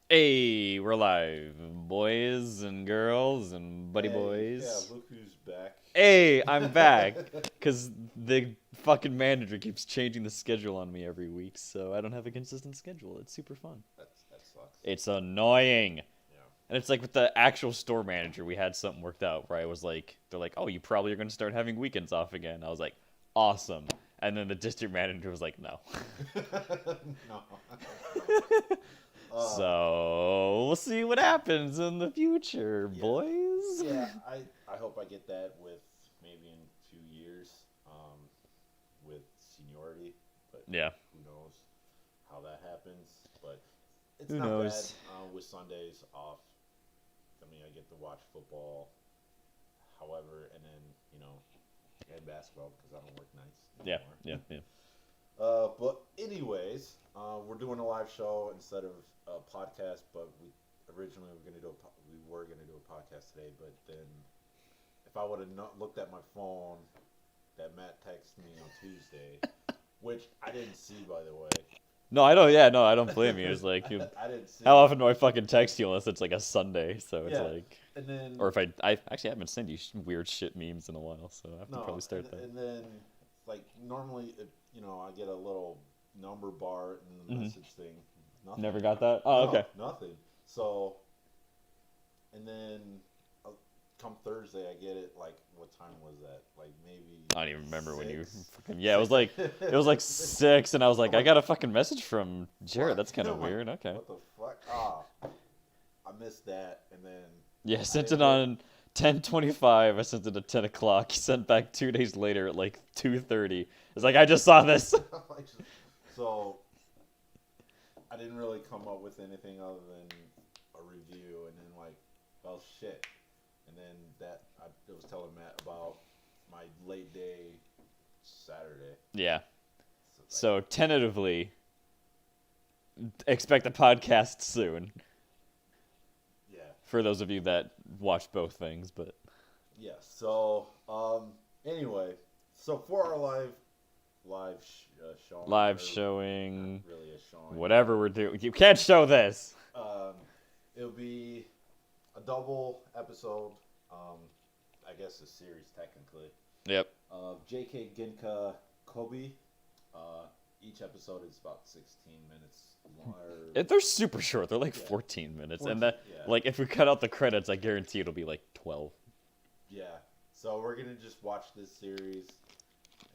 Hey, we're live, boys and girls and buddy Hey, yeah, boys. look who's back. Hey, I'm back. Because the fucking manager keeps changing the schedule on me every week, so I don't have a consistent schedule. It's super fun. That sucks. It's annoying. Yeah. And it's like with the actual store manager, we had something worked out where I was like, they're like, oh, you probably are going to start having weekends off again. I was like, awesome. And then the district manager was like, no. No. So we'll see what happens in the future, Yeah. boys. Yeah, I hope I get that with maybe in 2 years, with seniority, but Yeah. who knows how that happens. But it's Who not knows? bad with Sundays off. I mean, I get to watch football, however, and then, and basketball because I don't work nights Yeah, anymore. yeah, yeah. But anyways, we're doing a live show instead of a podcast. But originally we were gonna do a podcast today. But then if I would have not looked at my phone that Matt texted me on Tuesday, which I didn't see by the way. No, I don't. Yeah, no, I don't blame you. It's like, I didn't see. how often do I fucking text you unless it's like a Sunday? So it's Yeah, like, and then or if I actually haven't sent you weird shit memes in a while, so I have to probably start that. and then like normally, I get a little number bar in the message thing. Nothing. Never got that. Oh, No, okay. nothing. So, and then come Thursday, I get it. Like, what time was that? Like maybe. I don't even remember when you 6? fucking. Yeah, it was like 6, and I was like, I got a fucking message from Jared. That's kind of I'm like, weird. Okay. what the fuck? Ah, I missed that, and then. Yeah, I I sent didn't it look- on 10:25. I sent it at 10 o'clock. He sent back 2 days later at like 2:30. It's like, I just saw this. So, I didn't really come up with anything other than a review, and then like, well, shit, and then I was telling Matt about my late day Saturday. Yeah. So, So tentatively, expect a podcast soon. yeah, For those of you that watch both things, but yeah. So, anyway, so for our showing, live or showing, not really a showing, whatever we're doing, you can't show this. um, it'll be a double episode. I guess a series technically. Yep. JK Genkai Koubi. Each episode is about 16 minutes long. They're super short. They're like Yeah. 14 minutes, 14, and that yeah. like if we cut out the credits, I guarantee it'll be like 12. Yeah. So we're gonna just watch this series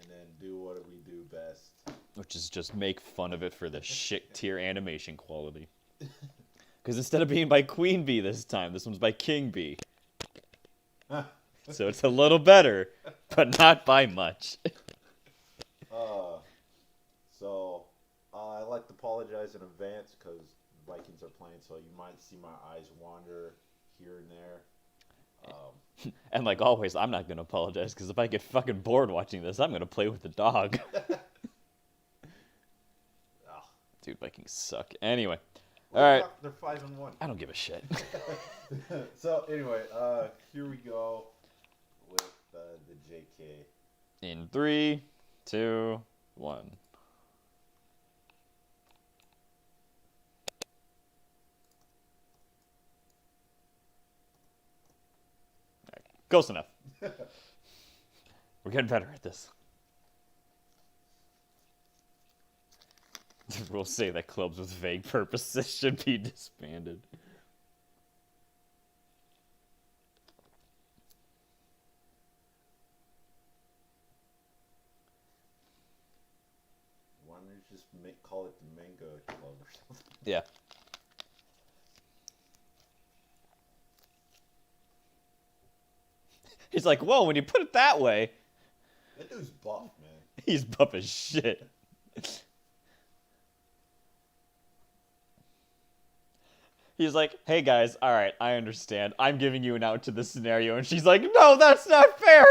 and then do what we do best. Which is just make fun of it for the shit tier animation quality. Because instead of being by Queen Bee this time, this one's by King Bee. So it's a little better, but not by much. So I'd like to apologize in advance because Vikings are playing, so you might see my eyes wander here and there. And like always, I'm not going to apologize because if I get fucking bored watching this, I'm going to play with the dog. Ah, Dude, Vikings suck. Anyway. well, All right. they're 5-1. I don't give a shit. So anyway, here we go with the JK. In 3, 2, 1. Close enough. We're getting better at this. The rules say that clubs with vague purposes should be disbanded. Why don't you just call it the Manga Club or something? Yeah. He's like, whoa, when you put it that way, That dude's buff, man. he's buff as shit. He's like, hey guys, alright, I understand. I'm giving you an out to this scenario. And she's like, no, that's not fair.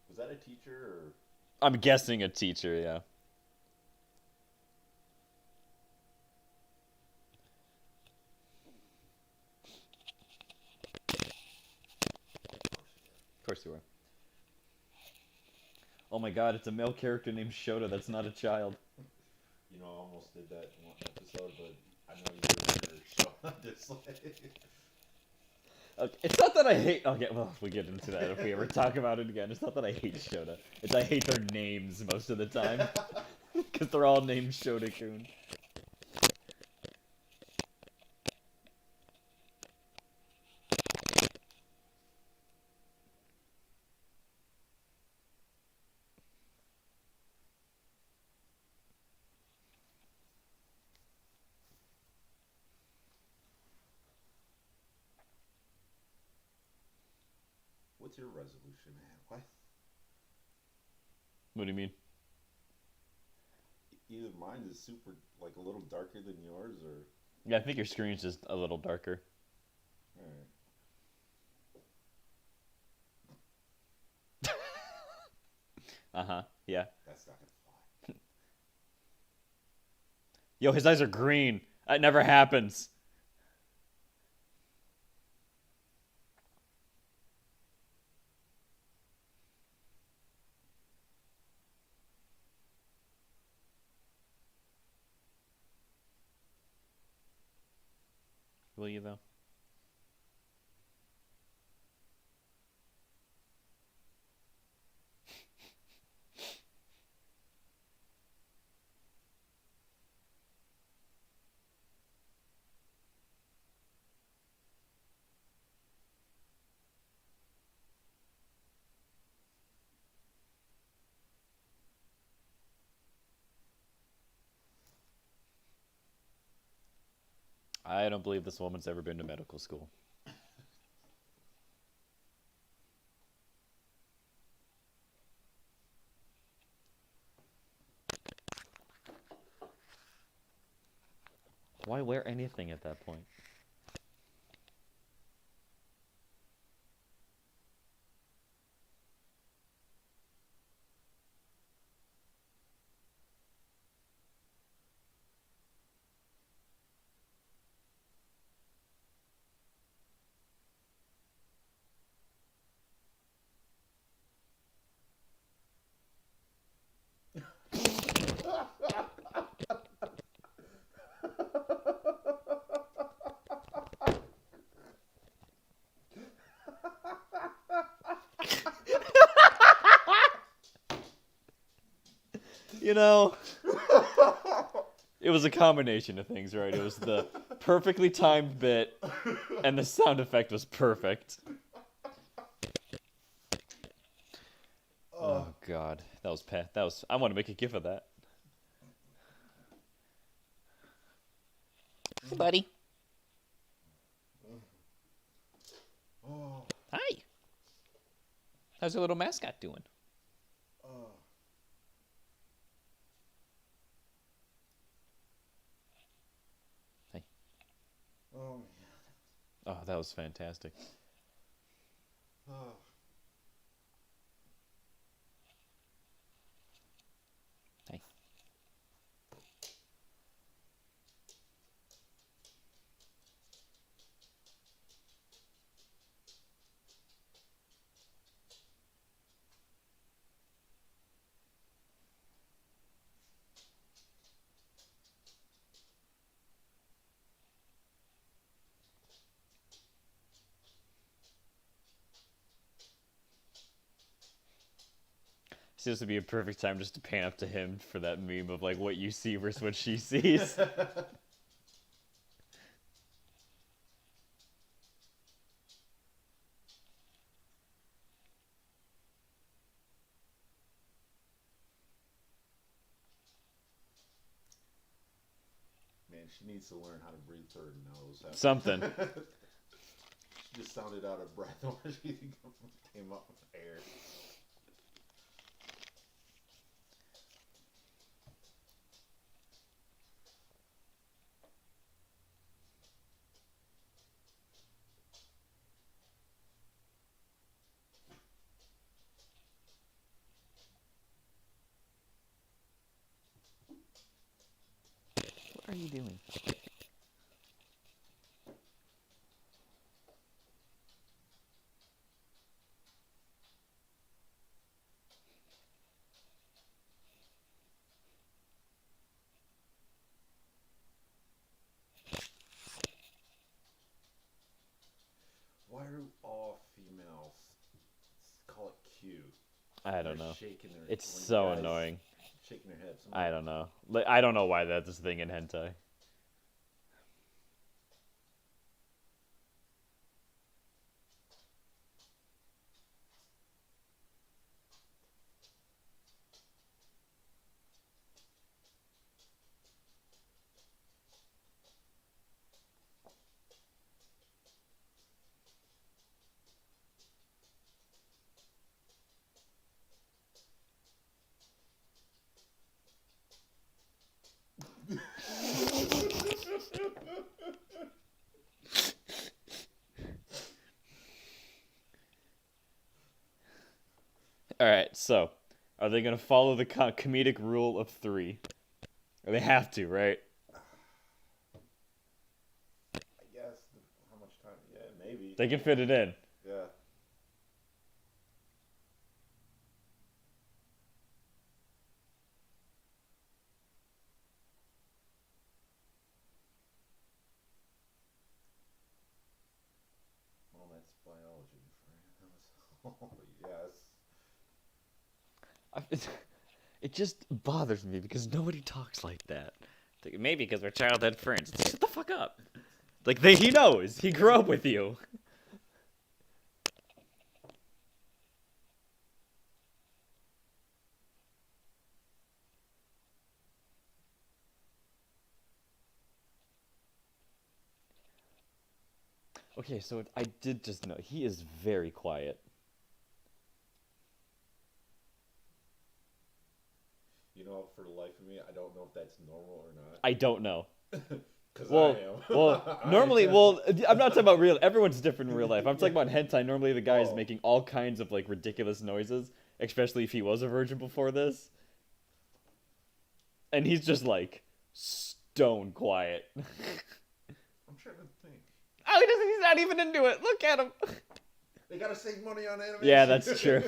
Was that a teacher or? I'm guessing a teacher, yeah. Of course you are. Oh my god, it's a male character named Shota that's not a child. almost did that in one episode, but I know you're showing dislike. Okay, it's not that I hate. Okay, well, if we get into that, if we ever talk about it again, it's not that I hate Shota. It's I hate their names most of the time. Because they're all named Shota-kun. What's your resolution, man? What? What do you mean? Either mine is super, like a little darker than yours, or. Yeah, I think your screen's just a little darker. Alright. Uh-huh, yeah. That's not gonna fly. Yo, his eyes are green. That never happens. Will you, though? I don't believe this woman's ever been to medical school. Why wear anything at that point? You know, it was a combination of things, right? It was the perfectly timed bit, and the sound effect was perfect. Oh God, that was That was. I want to make a gif of that. Hey, buddy. Oh. Hi. How's your little mascot doing? Oh. Hey. Oh, Oh, that was fantastic. man. Oh. Hey. This would be a perfect time just to pan up to him for that meme of like what you see versus what she sees. Man, she needs to learn how to breathe through her nose. Something. She just sounded out of breath when she came up with air. What are you doing? cue. I don't They're know. shaking their, It's when so guys annoying. shaking their heads. I don't know. Like, I don't know why that's a thing in hentai. All right, so are they gonna follow the comedic rule of 3? Or they have to, right? I guess. How much time? Yeah, maybe. They can fit it in. Yeah. Well, that's biology for you. Yes. It just bothers me because nobody talks like that. Maybe because we're childhood friends. Shut the fuck up. Like he knows. He grew up with you. Okay, so I did just know he is very quiet. You know, for the life of me, I don't know if that's normal or not. I don't know. Because Well, I am. well, I normally, am. well, I'm not talking about real. Everyone's different in real life. I'm talking about hentai. Normally, the guy is Oh. making all kinds of like ridiculous noises, especially if he was a virgin before this. And he's just like stone quiet. I'm trying to think. Oh, he doesn't. He's not even into it. Look at him. They gotta save money on animation. Yeah, that's true.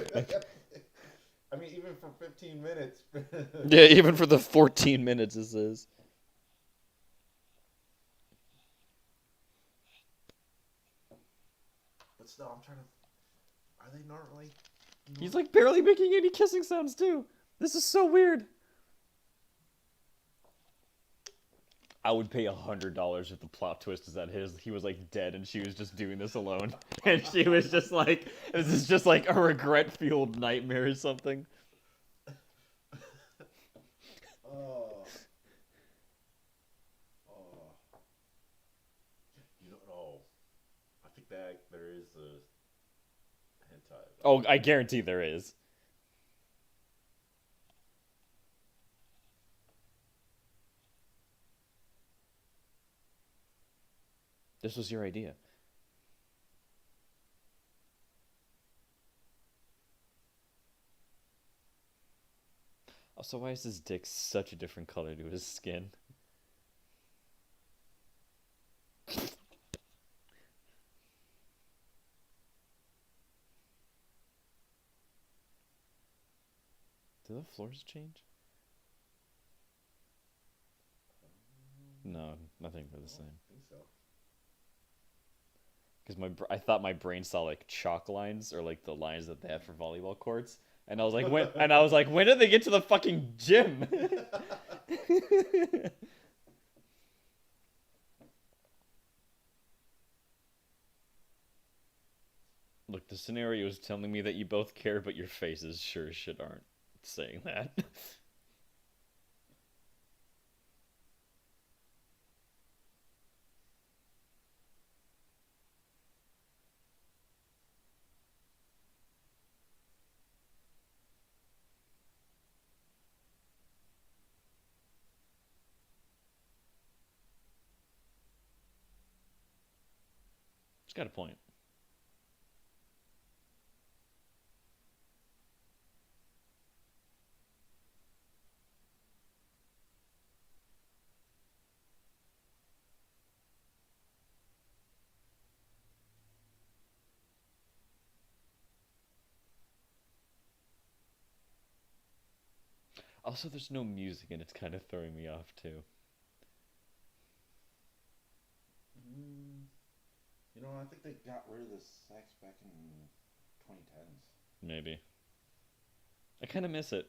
I mean, even for 15 minutes. Yeah, even for the 14 minutes this is. But still, I'm trying to. Are they normally? He's like barely making any kissing sounds too. This is so weird. I would pay $100 if the plot twist is that he was like dead and she was just doing this alone, and she was just like, this is just like a regret-fueled nightmare or something. Oh. Oh. You know, oh. I think that there is a hentai. Oh, I guarantee there is. This was your idea. Also, why is his dick such a different color to his skin? Do the floors change? No, I think they're the same. I think so. Because I thought my brain saw like chalk lines or like the lines that they have for volleyball courts, and I was like, when did they get to the fucking gym? Look, the scenario is telling me that you both care, but your faces sure as shit aren't saying that. It's got a point. Also, there's no music, and it's kind of throwing me off too. You know, I think they got rid of the sax back in 2010s. Maybe. I kind of miss it.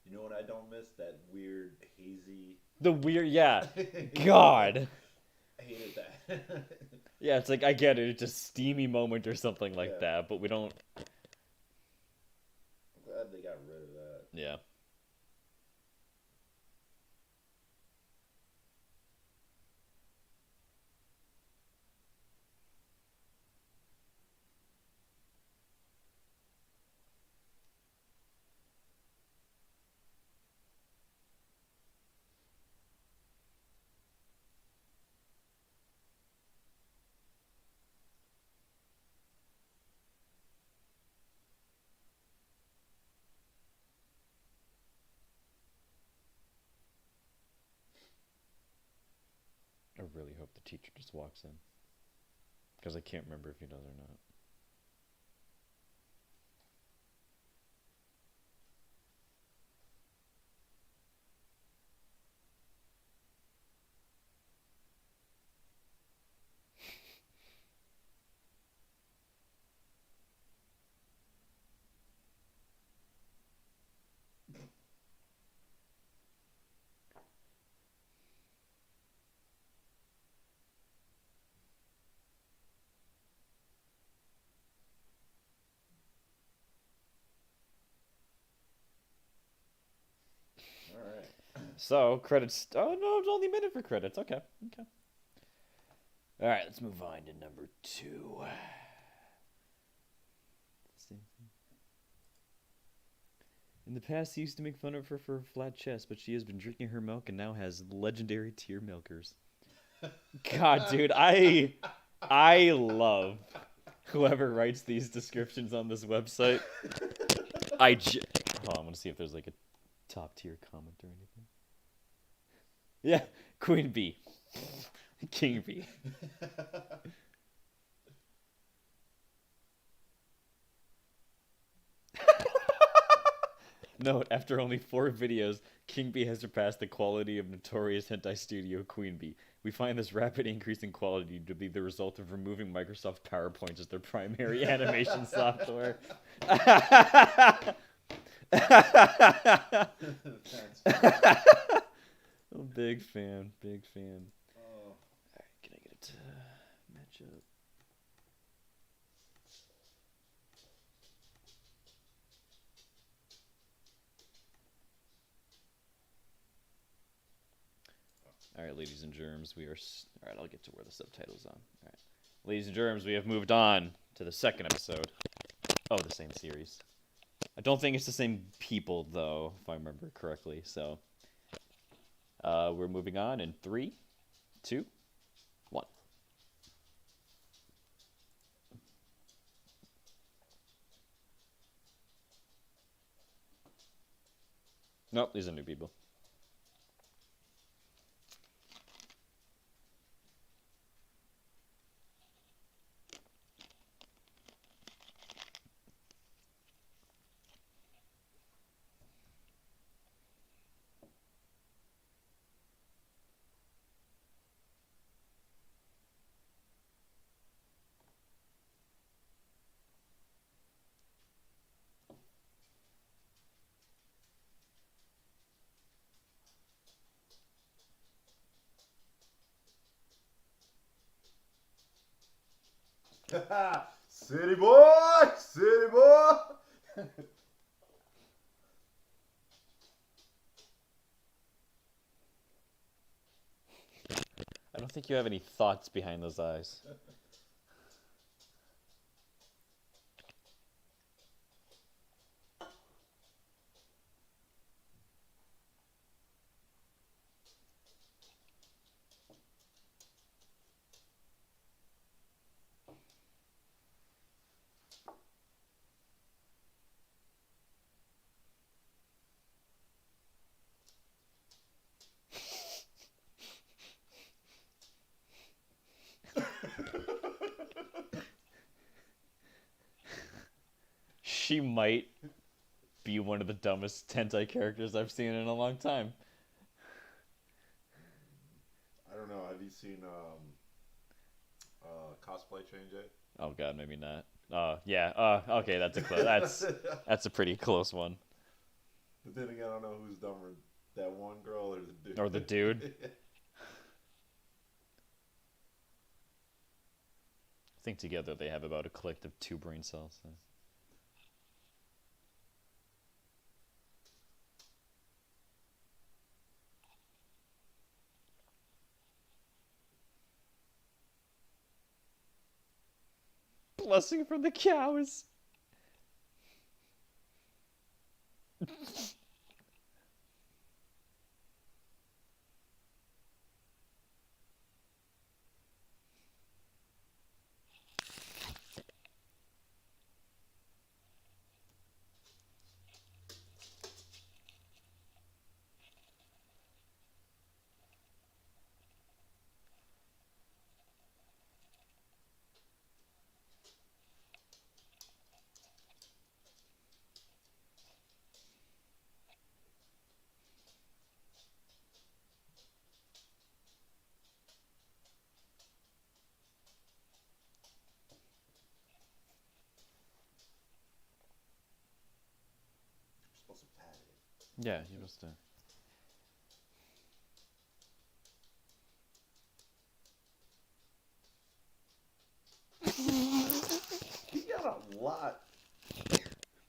You know what I don't miss? That weird hazy. The weird, yeah. God. I hated that. Yeah, it's like I get it. It's a steamy moment or something like Yeah. that, but we don't. I'm glad they got rid of that. Yeah. I really hope the teacher just walks in. Because I can't remember if he does or not. All right. So, credits. Oh, no, it's only a minute for credits. Okay. Okay. Alright, let's move on to number 2. In the past, he used to make fun of her for her flat chest, but she has been drinking her milk and now has legendary tear milkers. God, dude, I love whoever writes these descriptions on this website. Hold on, I'm gonna see if there's like a top tier comment or anything. Yeah, Queen Bee, King Bee. Note, after only 4 videos, King Bee has surpassed the quality of notorious hentai studio Queen Bee. We find this rapid increase in quality to be the result of removing Microsoft PowerPoint as their primary animation software. Oh, big fan, big fan. Oh. Alright, can I get it to match up? Alright, ladies and germs, we are... Alright, I'll get to where the subtitle's on. Alright. Ladies and germs, we have moved on to the second episode of the same series. I don't think it's the same people, though, if I remember correctly, so... we're moving on in 3, 2, 1. Nope, these are new people. City boy! City boy! I don't think you have any thoughts behind those eyes. She might be one of the dumbest hentai characters I've seen in a long time. I don't know. Have you seen cosplay change yet? Oh god, maybe not. Yeah. Okay, that's a close. That's a pretty close one. But then again, I don't know who's dumber, that one girl or the dude. Or the dude. I think together they have about a collective 2 brain cells. So. Blessing from the cows. You're supposed to pat it. Yeah, you must. He got a lot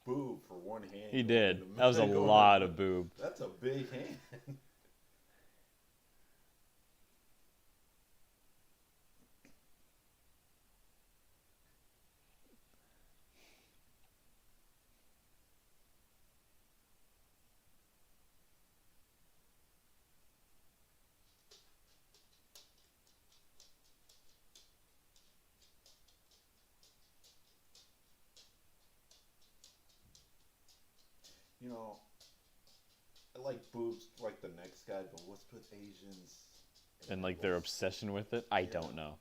boob for one hand. He did. That was a lot of boob. That's a big hand. You know, I like boobs like the next guy, but what's with Asians? And like their obsession with it? I don't know.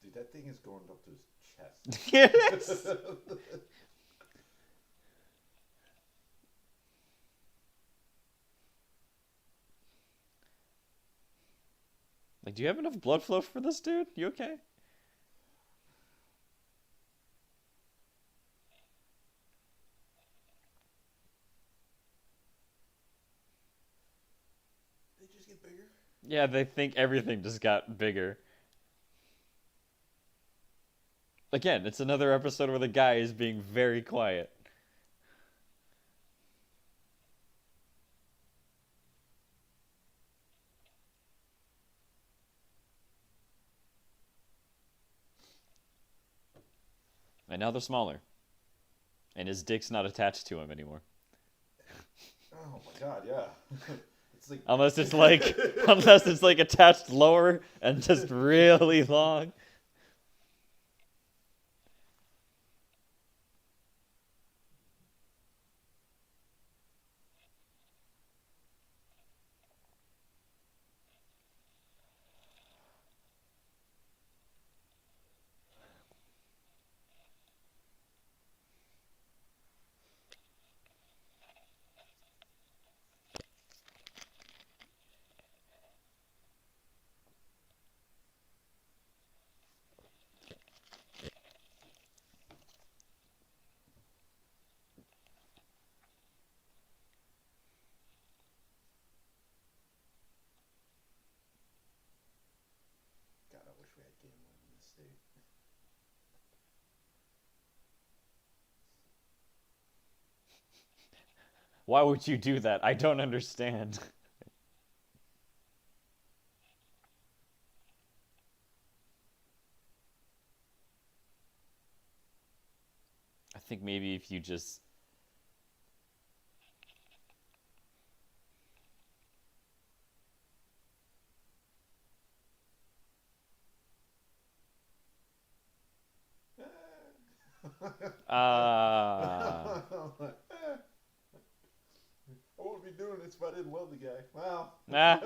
Dude, that thing is going up to his chest. Yes. Like, do you have enough blood flow for this dude? You okay? They just get bigger? Yeah, they think everything just got bigger. Again, it's another episode where the guy is being very quiet. And now they're smaller. And his dick's not attached to him anymore. Oh my god, yeah. It's like Unless it's like unless it's like attached lower and just really long. God, I wish we had gambling in this state. Why would you do that? I don't understand. I think maybe if you just Ah. I wouldn't be doing this if I didn't love the guy. Wow. I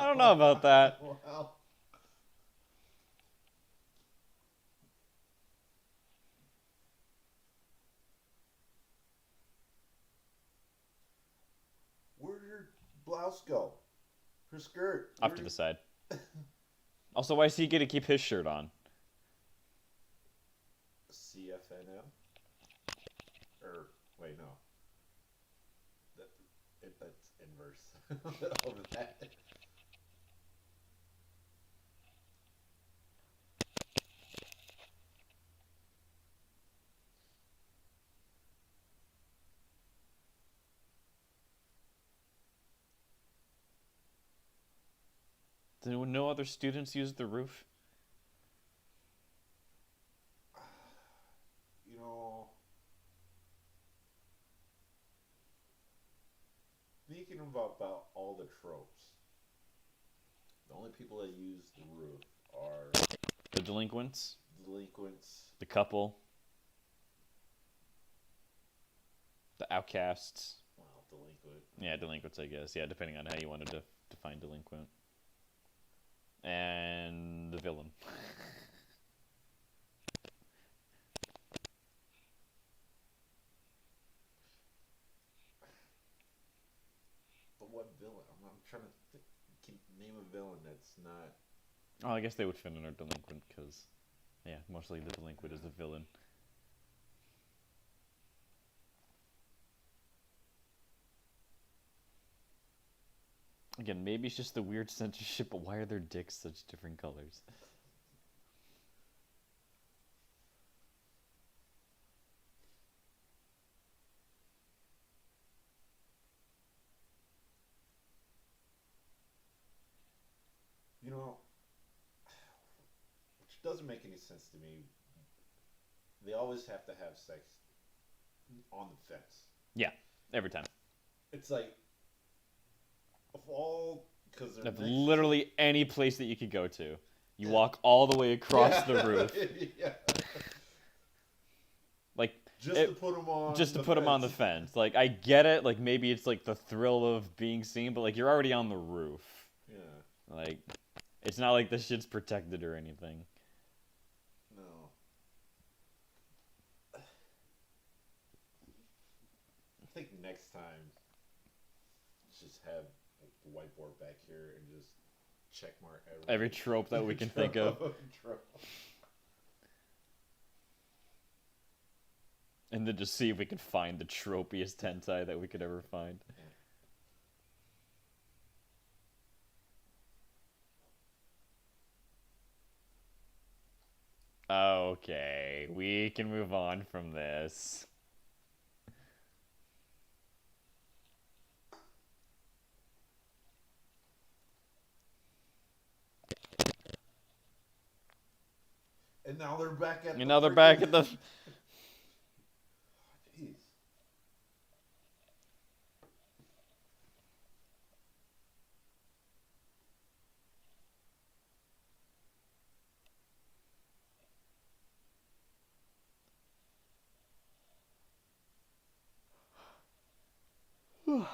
don't know about that. Wow. Where'd her blouse go? Her skirt. Off to the side. Also, why is he going to keep his shirt on? CFNM? Or, wait, no. That's inverse of that. Did no other students use the roof? You know, thinking about all the tropes, the only people that use the roof are The delinquents? delinquents. The couple? The outcasts? Well, delinquent. Yeah, delinquents, I guess. Yeah, depending on how you wanted to define delinquent. And the villain. But what villain? I'm trying to name a villain that's not. Oh, I guess they would fit under delinquent because, yeah, mostly the delinquent is the villain. Again, maybe it's just the weird censorship, but why are their dicks such different colors? You know, which doesn't make any sense to me. They always have to have sex on the fence. Yeah, every time. It's like, of all, because they're Of literally any place that you could go to. You walk all the way across the roof. Yeah. Like, Just to put them on. Just to put them on the fence. Like, I get it. Like, maybe it's like the thrill of being seen, but like, you're already on the roof. Yeah. Like, it's not like this shit's protected or anything. No. I think next time, just have the whiteboard back here and just check mark Every trope that we can think of. And then just see if we can find the tropiest hentai that we could ever find. Okay, we can move on from this. And now they're back at. And now they're back at the. Jeez. You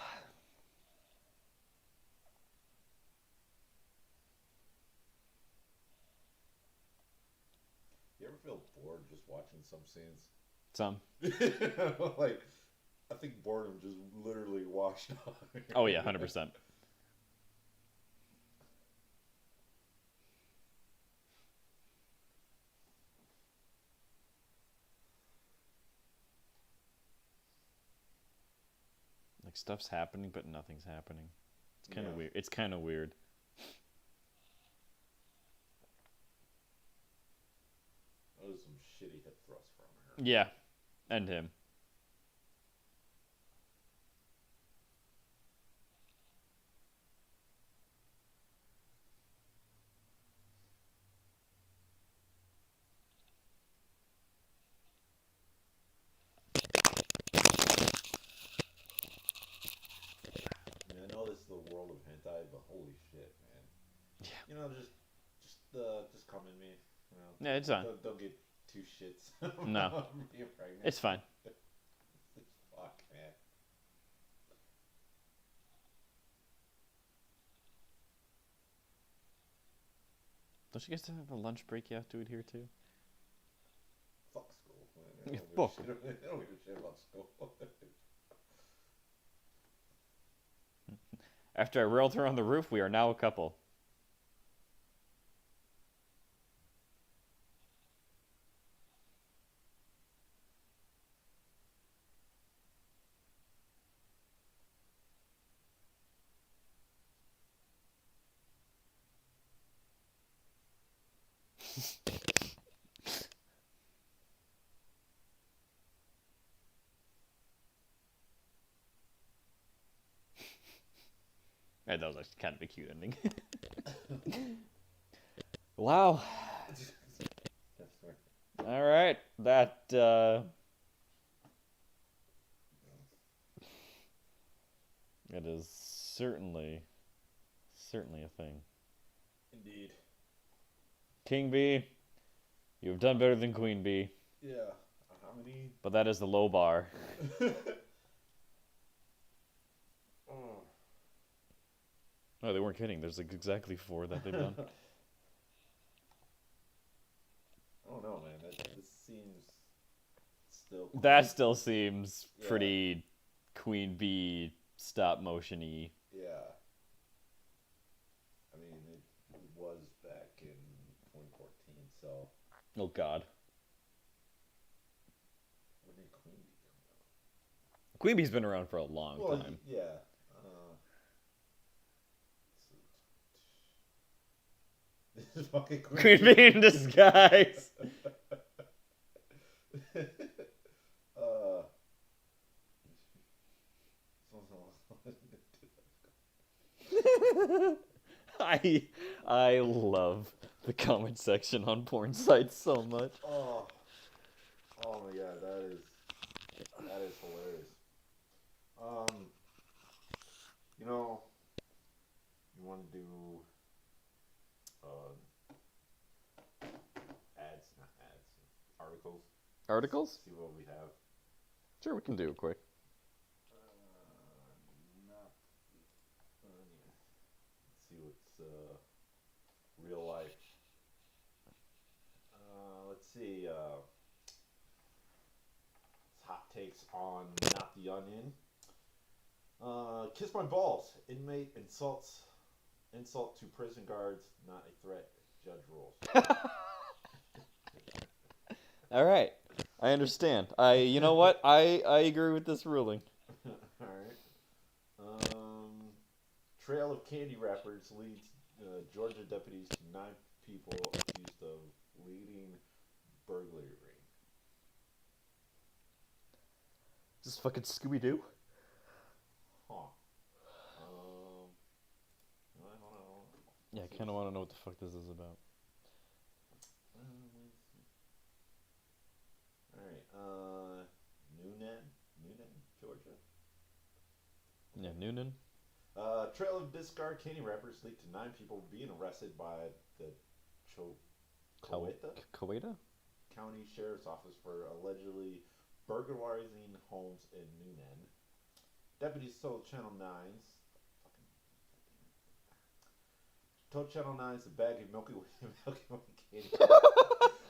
ever feel bored just watching some scenes? Some. Like, I think boredom just literally washed off. Oh yeah, 100%. Like, stuff's happening, but nothing's happening. It's kind of weird. It's kind of weird. That was some shitty hip thrust from her. Yeah, and him. I mean, I know this is the world of hentai, but holy shit, man. Yeah. You know, just come in me. You know, Yeah, it's on. Don't get two shits. No. Being pregnant. It's fine. Fuck, man. Don't you guys have a lunch break you have to adhere to? Fuck school. Man. Fuck. I don't give a shit about school. After I railed her on the roof, we are now a couple. That was actually kind of a cute ending. Wow. All right, that it is certainly a thing. Indeed. King Bee, you have done better than Queen Bee. Yeah. How many? But that is the low bar. Oh. No, they weren't kidding. There's like exactly 4 that they've done. I don't know, man. This seems still. That still seems pretty Queen Bee stop motion-y. Yeah. I mean, it was back in 2014, so. Oh God. When did Queen Bee come out? Queen Bee's been around for a long time. Yeah. This is fucking Queen Bee in disguise. I love the comment section on porn sites so much. Oh my god, that is hilarious. You know, you want to do articles. Articles? See what we have. Sure, we can do it quick. Not. Let's see what's real life. Let's see. Hot takes on Not the Onion. Kiss my balls. Inmate insult to prison guards. Not a threat. Judge rules. All right, I understand. You know what? I agree with this ruling. All right. Trail of candy wrappers leads Georgia deputies to 9 people accused of leading burglary ring. Is this fucking Scooby-Doo? Huh. Hold on. Yeah, I kind of want to know what the fuck this is about. Alright, Noonan, Georgia. Yeah, Noonan. Trail of discard candy wrappers leaked to 9 people being arrested by the Kuwaita? County Sheriff's Office for allegedly burglarizing homes in Noonan. Deputies told Channel 9's the bag of Milky Way candy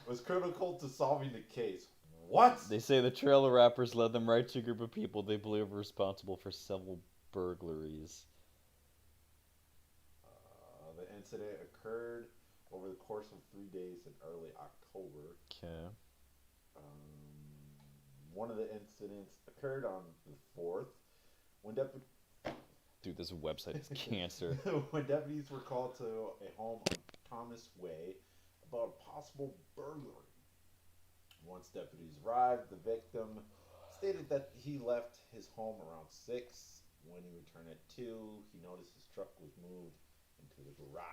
was critical to solving the case. What? They say the trail of rappers led them right to a group of people they believe were responsible for several burglaries. The incident occurred over the course of 3 days in early October. Okay. One of the incidents occurred on the 4th when Dude, this website is cancer. when deputies were called to a home on Thomas Way about a possible burglary. Once deputies arrived, the victim stated that he left his home around 6. When he returned at 2, he noticed his truck was moved into the garage.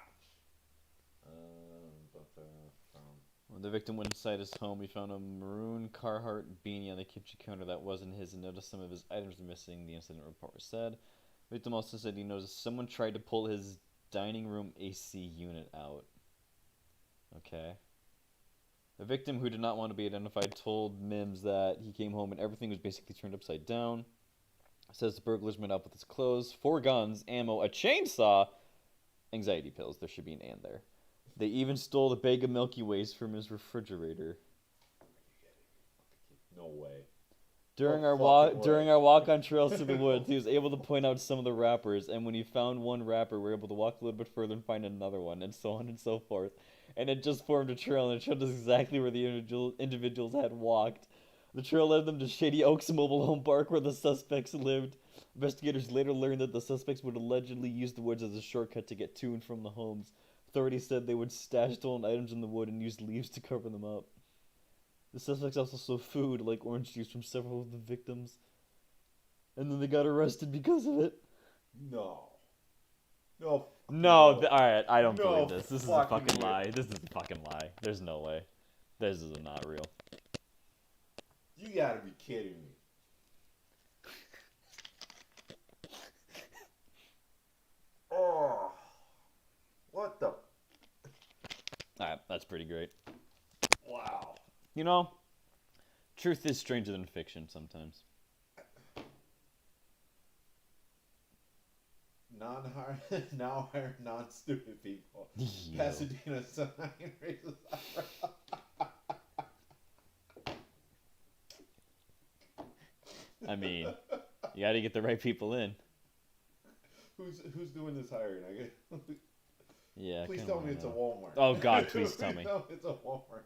When the victim went inside his home, he found a maroon Carhartt beanie on the kitchen counter that wasn't his and noticed some of his items were missing, the incident report said. The victim also said he noticed someone tried to pull his dining room AC unit out. Okay. A victim who did not want to be identified told Mims that he came home and everything was basically turned upside down. Says the burglars went up with his clothes, 4 guns, ammo, a chainsaw, anxiety pills. There should be an and there. They even stole the bag of Milky Ways from his refrigerator. No way. During No our walk on trails through the woods, he was able to point out some of the rappers, and when he found one rapper, we were able to walk a little bit further and find another one, and so on and so forth. And it just formed a trail, and it showed us exactly where the individuals had walked. The trail led them to Shady Oaks mobile home park where the suspects lived. Investigators later learned that the suspects would allegedly use the woods as a shortcut to get to and from the homes. Authorities said they would stash stolen items in the wood and use leaves to cover them up. The suspects also stole food, like orange juice, from several of the victims. And then they got arrested because of it. No. No. Alright, I don't No believe this. This is a fucking way. lie. This is a fucking lie. There's no way. This is not real. You gotta be kidding me. Oh. What the? Alright, that's pretty great. Wow. You know, truth is stranger than fiction sometimes. Now hire non-stupid people. Yo. Pasadena sign raises. I mean, you gotta get the right people in. Who's doing this hiring? Yeah. Please tell me it's a Walmart. Oh God, please tell me. Tell me it's a Walmart.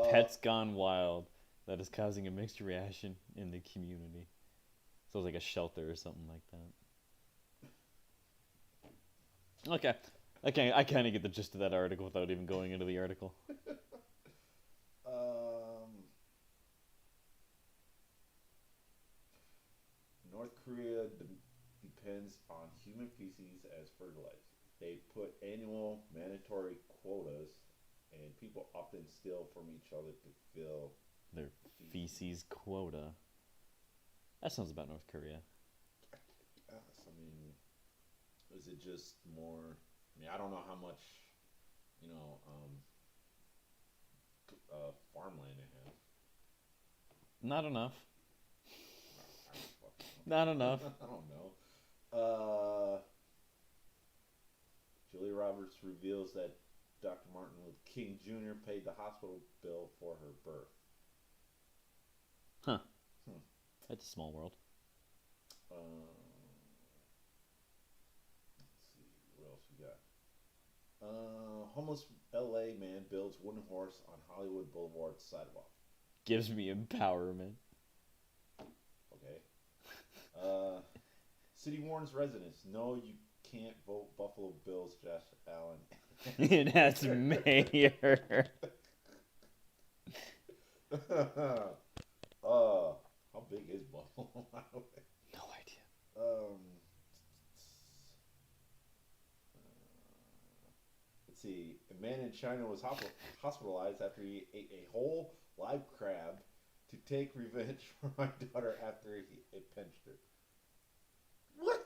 Pets gone wild. That is causing a mixed reaction in the community. So it's like a shelter or something like that. Okay. I kind of get the gist of that article without even going into the article. North Korea depends on human feces as fertilizer. They put annual mandatory quotas, and people often steal from each other to fill Their feces quota. That sounds about North Korea. Yes, I mean, is it just more? I mean, I don't know how much, farmland they have. Not enough. I don't fucking know. Not enough. I don't know. Julia Roberts reveals that Dr. Martin Luther King Jr. paid the hospital bill for her birth. Huh. That's a small world. Let's see, what else we got? Homeless LA man builds wooden horse on Hollywood Boulevard sidewalk. Gives me empowerment. Okay. City warns residents, no, you can't vote Buffalo Bills Josh Allen. And that's mayor. How big is Buffalo? No idea. Let's see. A man in China was hospitalized after he ate a whole live crab to take revenge for my daughter after it pinched her. What?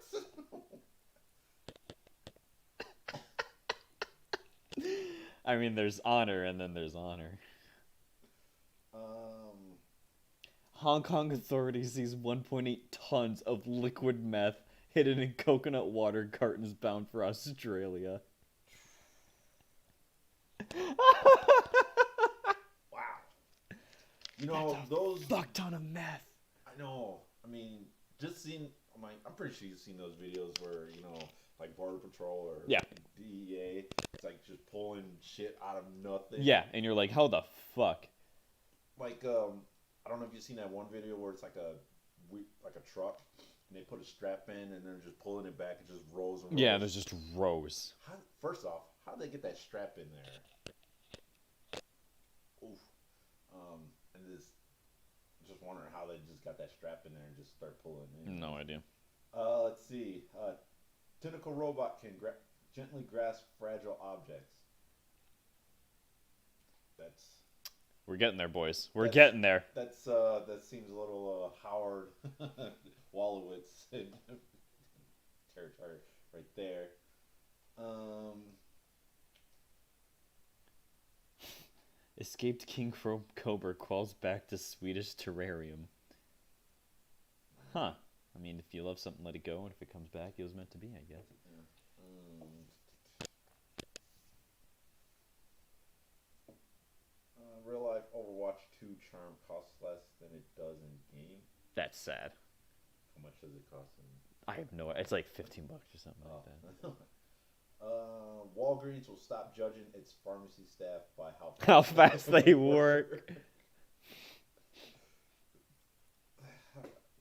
I mean, there's honor and then there's honor. Hong Kong authorities seize 1.8 tons of liquid meth hidden in coconut water cartons bound for Australia. Wow. You know, those fuck ton of meth. I know. I mean, just seeing. I'm pretty sure you've seen those videos where like Border Patrol or DEA. It's like just pulling shit out of nothing. Yeah, and you're like, how the fuck? Like, I don't know if you've seen that one video where it's like a truck, and they put a strap in, and they're just pulling it back, and just rolls and rolls. Yeah, there's just rows. First off, how did they get that strap in there? Oof. And just wondering how they just got that strap in there and just start pulling in. No idea. Let's see. Tentacle robot can gently grasp fragile objects. We're getting there, boys. We're getting there. That seems a little Howard Wolowitz territory right there. Escaped King Cobra crawls back to Swedish terrarium. Huh. I mean, if you love something, let it go, and if it comes back, it was meant to be, I guess. Yeah. Real life Overwatch 2 charm costs less than it does in game. That's sad. How much does it cost in? I have no idea. It's like $15 or something like that. Walgreens will stop judging its pharmacy staff by How fast they work.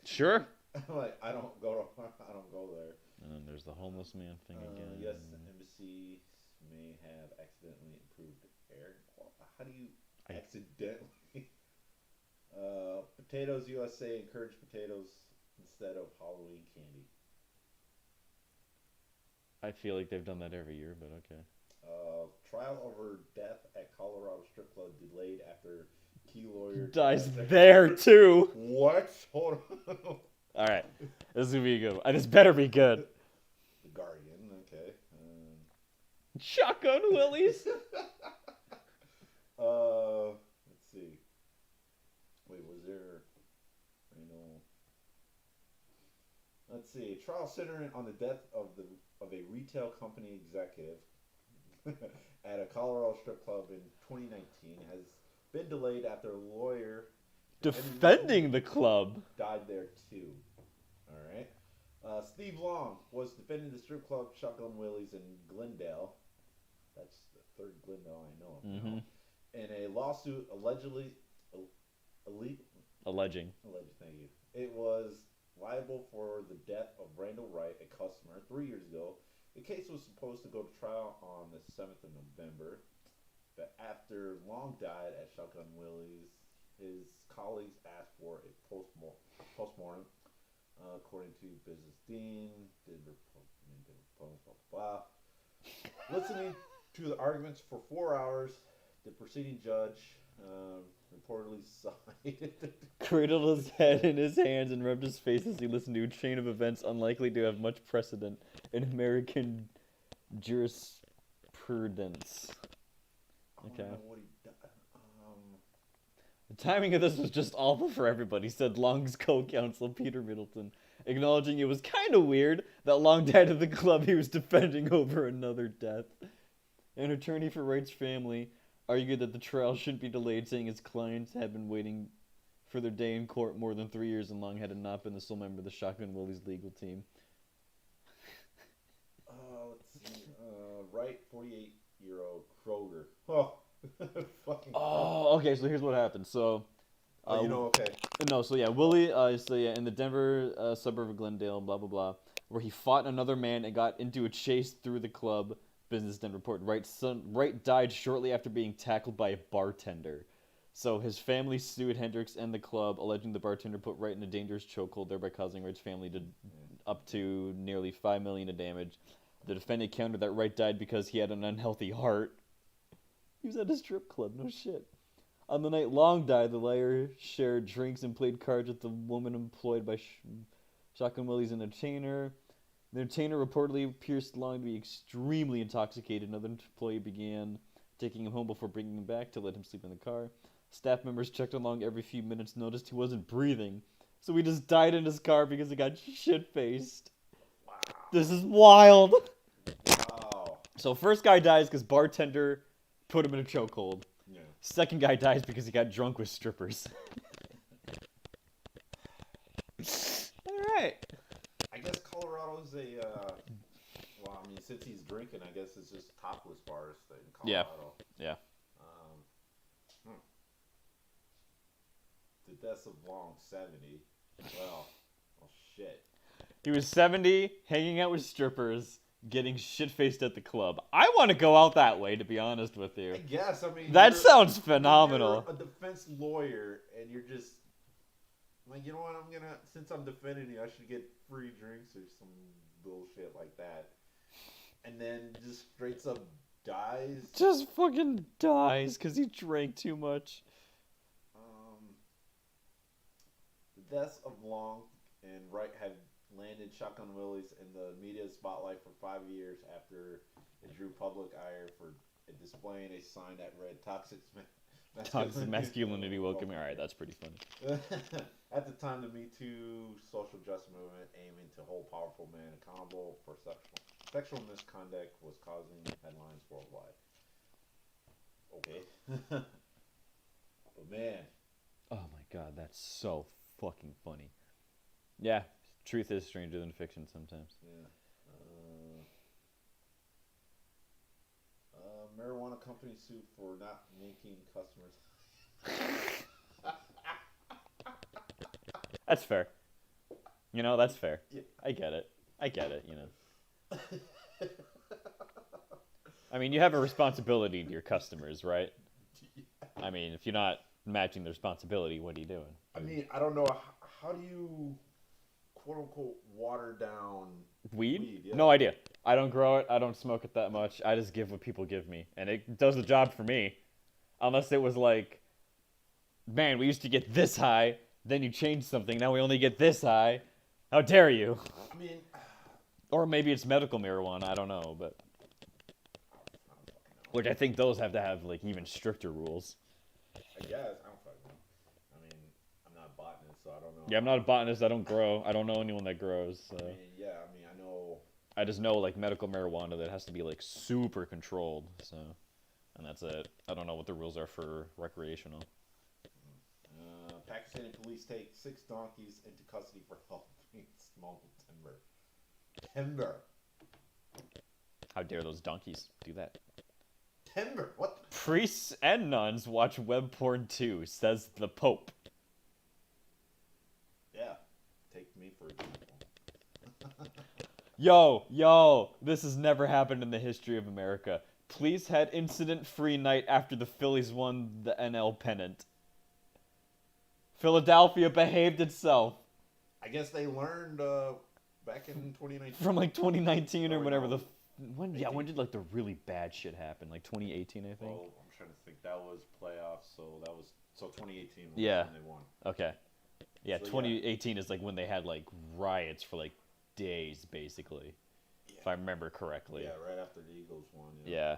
Sure. I'm like, I don't go there. And then there's the homeless man thing again. Yes, the embassy may have accidentally improved air quality. How do you accidentally? Potatoes USA encourage potatoes instead of Halloween candy. I feel like they've done that every year, but okay. Trial over death at Colorado strip club delayed after key lawyer dies there too. What? Hold on. All right, this is gonna be good. This better be good. The Guardian. Okay. Shotgun Willies. Let's see. Wait, was there? Let's see. Trial centering on the death of a retail company executive at a Colorado strip club in 2019 has been delayed after a lawyer defending the club died there too. All right. Steve Long was defending the strip club Shotgun Willie's in Glendale. That's the third Glendale I know of now. In a lawsuit alleging. Thank you. It was liable for the death of Randall Wright, a customer, 3 years ago. The case was supposed to go to trial on the 7th of November, but after Long died at Shotgun Willie's, his colleagues asked for a postmortem. According to Business Dean, listening to the arguments for 4 hours, the proceeding judge reportedly sighed. Cradled his head in his hands and rubbed his face as he listened to a chain of events unlikely to have much precedent in American jurisprudence. Okay. The timing of this was just awful for everybody, said Long's co-counsel Peter Middleton, acknowledging it was kind of weird that Long died at the club he was defending over another death. An attorney for Wright's family argued that the trial shouldn't be delayed, saying his clients had been waiting for their day in court more than 3 years and Long had not been the sole member of the Shotgun Willie's legal team. Let's see. Wright, 48-year-old Kroger. Oh. Okay, so here's what happened. So, okay. No, so yeah, Willie, in the Denver suburb of Glendale, blah, blah, blah, where he fought another man and got into a chase through the club, Business Den report. Wright died shortly after being tackled by a bartender. So his family sued Hendricks and the club, alleging the bartender put Wright in a dangerous chokehold, thereby causing Wright's family to up to nearly $5 million in damage. The defendant countered that Wright died because he had an unhealthy heart. He was at a strip club, no shit. On the night Long died, the liar shared drinks and played cards with the woman employed by Shotgun Willie's entertainer. The entertainer reportedly appears Long to be extremely intoxicated. Another employee began taking him home before bringing him back to let him sleep in the car. Staff members checked on Long every few minutes, noticed he wasn't breathing. So he just died in his car because he got shit-faced. Wow. This is wild. Wow. So first guy dies because bartender put him in a chokehold. Yeah. Second guy dies because he got drunk with strippers. Alright. I guess Colorado's since he's drinking, I guess it's just topless bars in Colorado. Yeah. The deaths of Long, 70. Well, shit. He was 70, hanging out with strippers, getting shit-faced at the club. I want to go out that way, to be honest with you. I guess, that sounds phenomenal. You're a defense lawyer, and you're just like, you know what, since I'm defending you, I should get free drinks or some bullshit like that. And then just straight up dies. Just fucking dies because he drank too much. The deaths of Long and Wright have landed Shotgun Willie's in the media spotlight for 5 years after it drew public ire for displaying a sign that read "Toxic Toxic masculinity welcoming. All right, that's pretty funny. At the time, the Me Too social justice movement aiming to hold powerful men accountable for sexual misconduct was causing headlines worldwide. Okay. But man. Oh my god, that's so fucking funny. Yeah, truth is stranger than fiction sometimes. Yeah. Marijuana company sued for not making customers. That's fair. You know, that's fair. Yeah. I get it, you know. I mean, you have a responsibility to your customers, right? I mean, if you're not matching the responsibility, what are you doing? I mean, I don't know. How do you, quote unquote, water down Weed? Yeah. No idea. I don't grow it. I don't smoke it that much. I just give what people give me. And it does the job for me. Unless it was like, man, we used to get this high, then you changed something, now we only get this high. How dare you? I mean... Or maybe it's medical marijuana, I don't know, but... Which I think those have to have, like, even stricter rules. I guess. I don't fucking know. I mean, I'm not a botanist, so I don't know. Yeah, I'm not a botanist. I don't grow. I don't know anyone that grows, so... I know... I just know, like, medical marijuana that has to be, like, super controlled, so... And that's it. I don't know what the rules are for recreational. Pakistani police take 6 donkeys into custody for helping smuggle timber. Timber. How dare those donkeys do that? Timber? What? Priests and nuns watch web porn too, says the Pope. Yeah. Take me for example. Yo, this has never happened in the history of America. Police had incident-free night after the Phillies won the NL pennant. Philadelphia behaved itself. I guess they learned back in 2019. From like 2019 or whenever no. when did like the really bad shit happen? Like 2018, I think. Well, I'm trying to think. That was playoffs, so 2018 was yeah. when they won. Okay. Yeah, So, 2018 is like when they had like riots for like days, basically. Yeah. If I remember correctly. Yeah, right after the Eagles won. Yeah.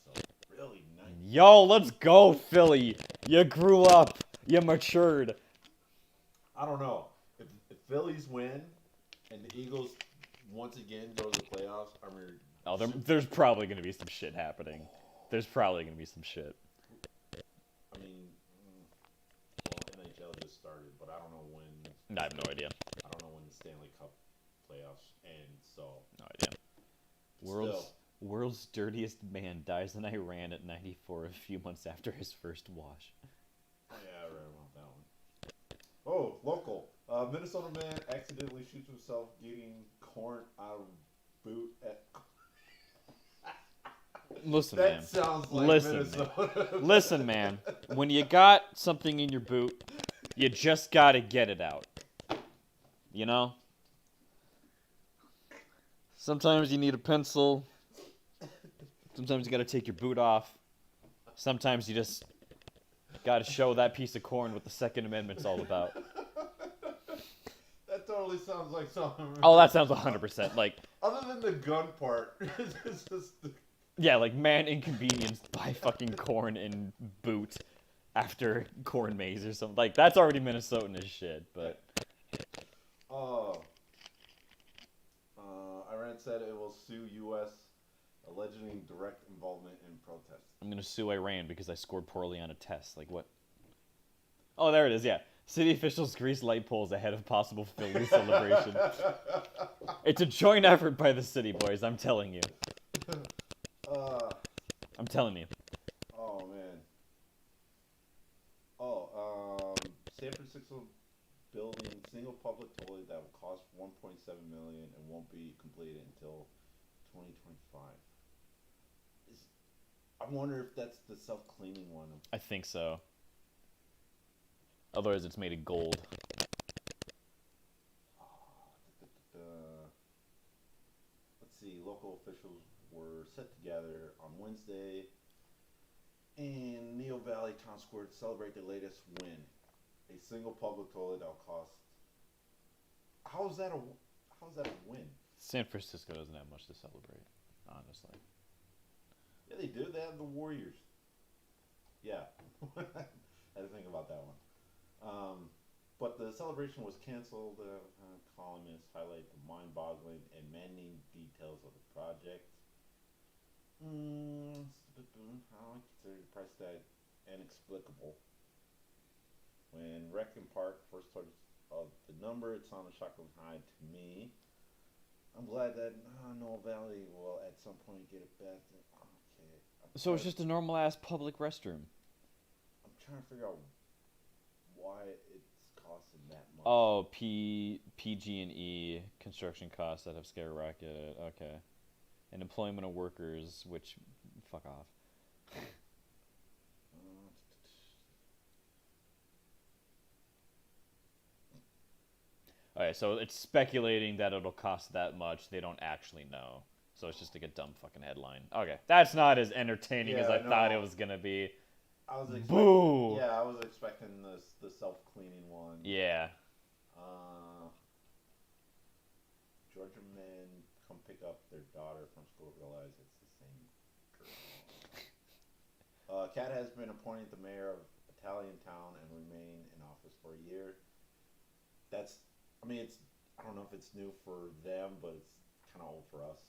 So really nice. Yo, let's go, Philly. You grew up. You matured. I don't know. If Phillies win and the Eagles once again go to the playoffs, I mean... Oh, there's probably going to be some shit happening. There's probably going to be some shit. I mean, well, NHL just started, but I don't know when... I have no idea. I don't know when the Stanley Cup playoffs end, so... No idea. World's dirtiest man dies in Iran at 94 a few months after his first wash. Oh, yeah, I read about that one. Oh, local. Minnesota man accidentally shoots himself getting corn out of boot at... Listen, that man. sounds like Minnesota. Man. Listen, man. When you got something in your boot, you just gotta get it out. You know? Sometimes you need a pencil. Sometimes you gotta take your boot off. Sometimes you just gotta show that piece of corn what the Second Amendment's all about. That totally sounds like something. Oh, that sounds 100%. Like, other than the gun part, it's just... Yeah, like man inconvenienced by fucking corn in boot after corn maze or something. Like, that's already Minnesotan as shit, but... Iran said it will sue U.S. alleging direct involvement in protests. I'm gonna sue Iran because I scored poorly on a test. Like, what? Oh, there it is, yeah. City officials grease light poles ahead of possible Philly celebration. It's a joint effort by the city, boys, I'm telling you. I'm telling you. Oh, man. San Francisco building single public toilet that will cost $1.7 million and won't be completed until 2025. I wonder if that's the self-cleaning one. I think so. Otherwise, it's made of gold. Let's see. Local officials were set together on Wednesday in Neo Valley Town Square to celebrate the latest win. A single public toilet that will cost... How is that a win? San Francisco doesn't have much to celebrate, honestly. Yeah, they do. They have the Warriors. Yeah. I had to think about that one. But the celebration was canceled. Columnists highlight the mind-boggling and maddening details of the project. I consider the price tag inexplicable. When Wrecking Park first told of the number, it sounded shockingly high to me. I'm glad that Noel Valley will at some point get it back. Okay. So it's just a normal ass public restroom. I'm trying to figure out why it's costing that much. Oh, PG&E construction costs that have skyrocketed. Okay, and employment of workers, which fuck off. Okay, so it's speculating that it'll cost that much. They don't actually know. So it's just like a dumb fucking headline. Okay, that's not as entertaining as I thought it was gonna be. I was expecting, Boo! Yeah, I was expecting the self-cleaning one. Yeah. Georgia men come pick up their daughter from school, realize it's the same girl. Cat has been appointed the mayor of Italian Town and remain in office for a year. It's, I don't know if it's new for them, but it's kind of old for us.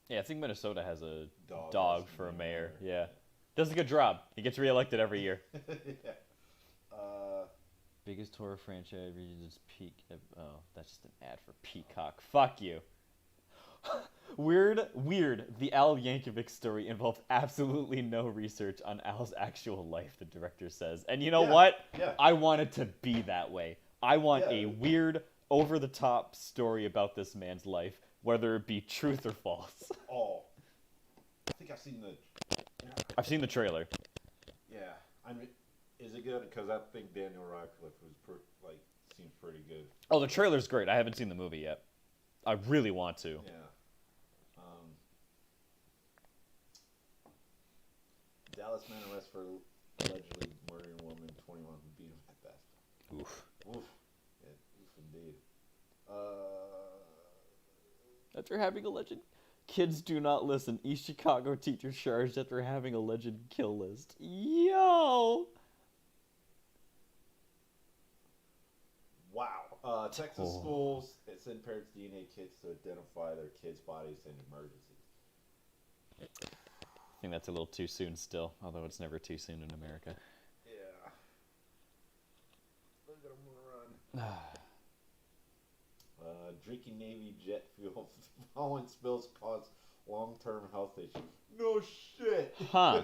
Yeah, I think Minnesota has a Dog dog for a mayor. Yeah. Does a good job. He gets reelected every year. Yeah. Biggest horror franchise reaches peak. Oh, that's just an ad for Peacock. Fuck you. Weird. The Al Yankovic story involved absolutely no research on Al's actual life, the director says. And you know what? Yeah. I want it to be that way. I want a weird, over-the-top story about this man's life, whether it be truth or false. Oh. I think I've seen the trailer. Yeah. Is it good? Because I think Daniel Radcliffe seems pretty good. Oh, the trailer's great. I haven't seen the movie yet. I really want to. Yeah. Dallas man arrested for allegedly murdering a woman 21 who beat him at that. Oof. Oof. Yeah, oof indeed. After having alleged kids do not listen, East Chicago teacher charged after having alleged kill list. Yo! Wow. Texas schools send parents DNA kits to identify their kids' bodies in emergencies. I think that's a little too soon still, although it's never too soon in America. Yeah. Look at them run. Drinking Navy jet fuel following spills cause long-term health issues. No shit. Huh.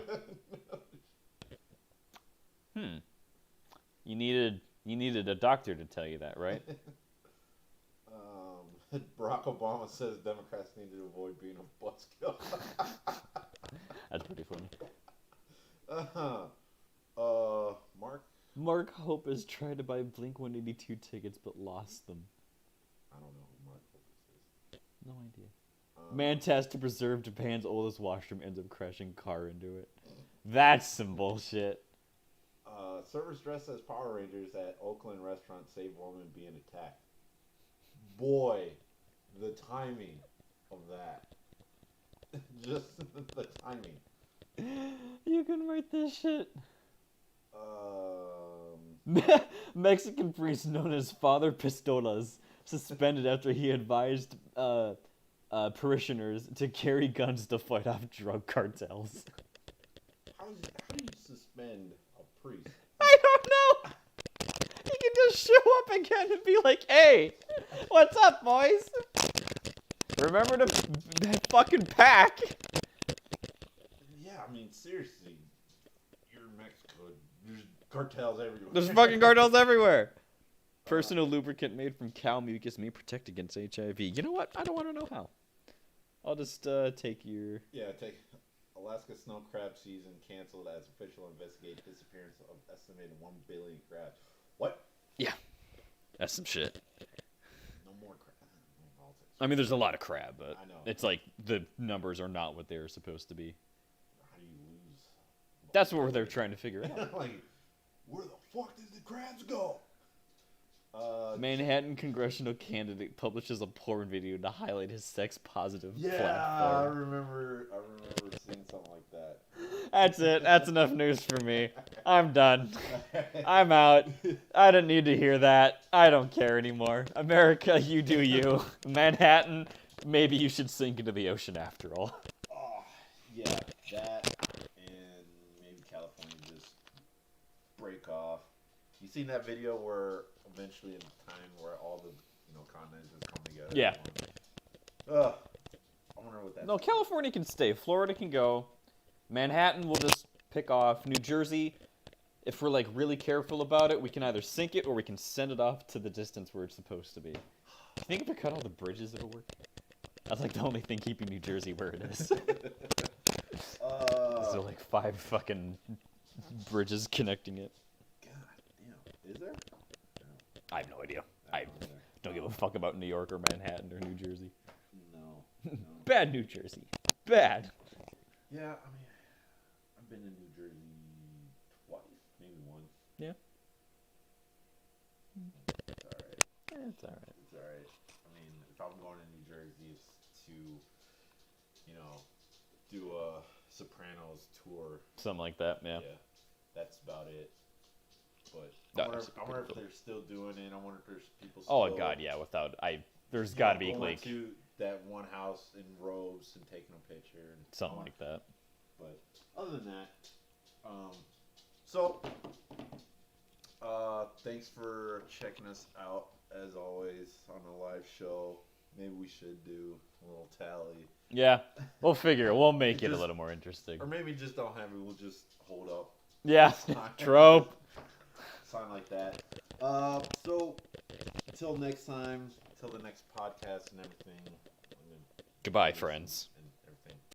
You needed a doctor to tell you that, right? Barack Obama says Democrats need to avoid being a buzzkill. That's pretty funny. Mark Hope has tried to buy Blink-182 tickets but lost them. I don't know who Mark Hope is. No idea. Man tasked to preserve Japan's oldest washroom ends up crashing car into it. That's some bullshit. Servers dressed as Power Rangers at Oakland restaurant save woman being attacked. Boy, the timing of that. Just the timing. You can write this shit. Mexican priest known as Father Pistolas suspended after he advised parishioners to carry guns to fight off drug cartels. How do you suspend a priest? I don't know. He can just show up again and be like, "Hey, what's up, boys? Remember to fucking pack." Yeah, I mean, seriously, you're in Mexico. There's cartels everywhere. There's fucking cartels everywhere. Personal lubricant made from cow mucus may protect against HIV. You know what? I don't want to know how. I'll just take your... Yeah, take Alaska snow crab season canceled as official investigate disappearance of estimated 1 billion crabs. What? Yeah. That's some shit. No more crab. I mean, there's a lot of crab, but I know. It's like the numbers are not what they're supposed to be. How do you lose? That's what they're trying to figure out. Like, where the fuck did the crabs go? Manhattan congressional candidate publishes a porn video to highlight his sex-positive Yeah, platform. I remember seeing something like that. That's it. That's enough news for me. I'm done. I'm out. I didn't need to hear that. I don't care anymore. America, you do you. Manhattan, maybe you should sink into the ocean after all. Oh, yeah, that and maybe California just break off. You seen that video where eventually in time where all the continents just come together? Yeah. Ugh. I wonder what that. No, California can stay. Florida can go. Manhattan will just pick off. New Jersey, if we're like really careful about it, we can either sink it or we can send it off to the distance where it's supposed to be. Do you think if we cut all the bridges it'll work? That's like the only thing keeping New Jersey where it is. So like 5 fucking bridges connecting it. God damn. Is there? I have no idea. I don't give a fuck about New York or Manhattan or New Jersey. No. Bad New Jersey. Bad. Yeah, I mean, I've been in New Jersey twice, maybe once. Yeah. It's alright. It's alright. It's alright. I mean, if I'm going to New Jersey, it's to, do a Sopranos tour. Something like that, yeah. Yeah, that's about it. But That I is wonder pretty if cool. they're still doing it. I wonder if there's people still... Oh god, yeah. There's got to be going like to that one house in robes and taking a picture and something like that. But other than that, so thanks for checking us out as always on the live show. Maybe we should do a little tally. Yeah, we'll figure it. We'll make it a little more interesting. Or maybe just don't have it. We'll just hold up. Yeah, trope. Sign like that. So until next time, until the next podcast and everything. Goodbye, friends.